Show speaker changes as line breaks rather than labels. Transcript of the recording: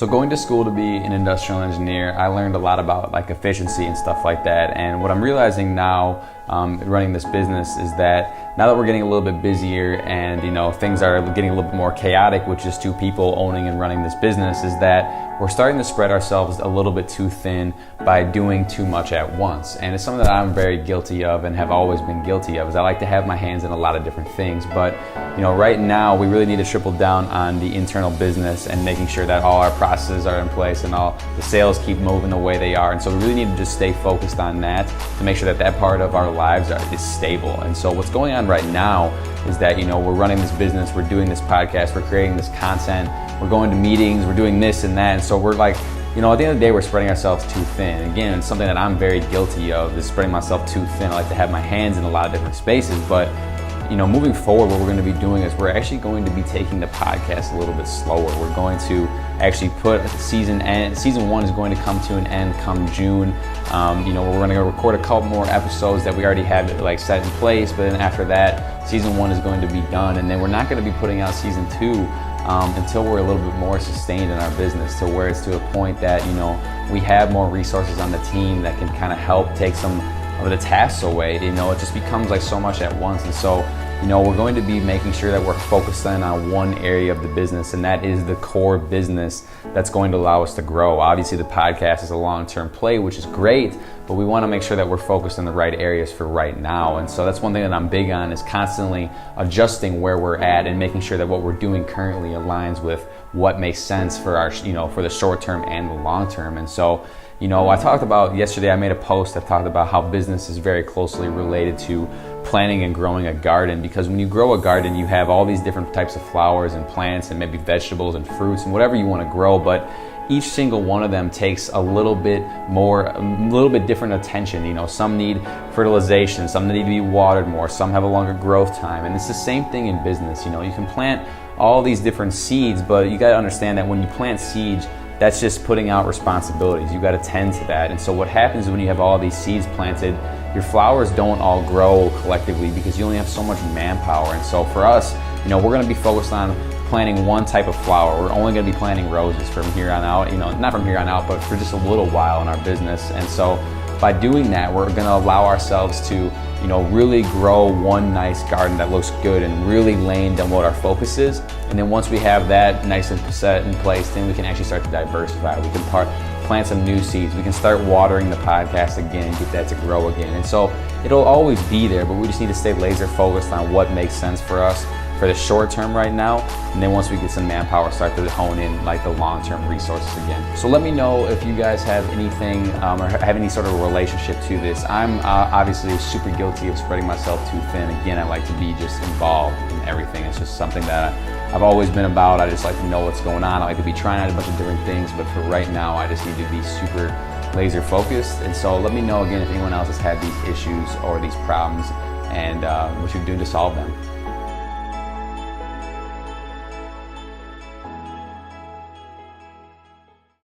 So going to school to be an industrial engineer, I learned a lot about like efficiency and stuff like that. And what I'm realizing now running this business is that now that we're getting a little bit busier and things are getting a little bit more chaotic with just two people owning and running this business, is that we're starting to spread ourselves a little bit too thin by doing too much at once. And it's something that I'm very guilty of and have always been guilty of, is I like to have my hands in a lot of different things. But right now we really need to triple down on the internal business and making sure that all our processes are in place and all the sales keep moving the way they are. And so we really need to just stay focused on that to make sure that that part of our lives is stable. And so what's going on right now is that we're running this business, we're doing this podcast, we're creating this content, we're going to meetings, we're doing this and that. And so we're like, at the end of the day, we're spreading ourselves too thin. Again, it's something that I'm very guilty of, is spreading myself too thin. I like to have my hands in a lot of different spaces, but moving forward, what we're going to be doing is we're actually going to be taking the podcast a little bit slower. We're going to actually put season 1 is going to come to an end come June. We're going to record a couple more episodes that we already have set in place, but then after that, season 1 is going to be done, and then we're not going to be putting out season 2 until we're a little bit more sustained in our business, to where it's to a point that we have more resources on the team that can kind of help take some of the tasks away. It just becomes like so much at once. And so we're going to be making sure that we're focused on one area of the business, and that is the core business that's going to allow us to grow. Obviously the podcast is a long-term play, which is great, but we want to make sure that we're focused in the right areas for right now. And so that's one thing that I'm big on, is constantly adjusting where we're at and making sure that what we're doing currently aligns with what makes sense for our, for the short term and the long term. And so I talked about yesterday, I made a post that talked about how business is very closely related to planting and growing a garden, because when you grow a garden, you have all these different types of flowers and plants and maybe vegetables and fruits and whatever you want to grow, but each single one of them takes a little bit different attention. Some need fertilization, some need to be watered more, some have a longer growth time. And it's the same thing in business. You can plant all these different seeds, but you got to understand that when you plant seeds, that's just putting out responsibilities. You got to tend to that. And so what happens when you have all these seeds planted, your flowers don't all grow collectively because you only have so much manpower. And so for us, we're going to be focused on planting one type of flower. We're only going to be planting roses from here on out, not from here on out, but for just a little while in our business. And so by doing that, we're going to allow ourselves to really grow one nice garden that looks good and really laying down what our focus is. And then once we have that nice and set in place, then we can actually start to diversify. We can plant some new seeds. We can start watering the podcast again and get that to grow again. And so it'll always be there, but we just need to stay laser focused on what makes sense for us for the short term right now, and then once we get some manpower, start to hone in the long-term resources again. So let me know if you guys have anything or have any sort of relationship to this. I'm obviously super guilty of spreading myself too thin. Again, I like to be just involved in everything. It's just something that I've always been about. I just like to know what's going on. I like to be trying out a bunch of different things, but for right now, I just need to be super laser focused. And so let me know again if anyone else has had these issues or these problems and what you're doing to solve them.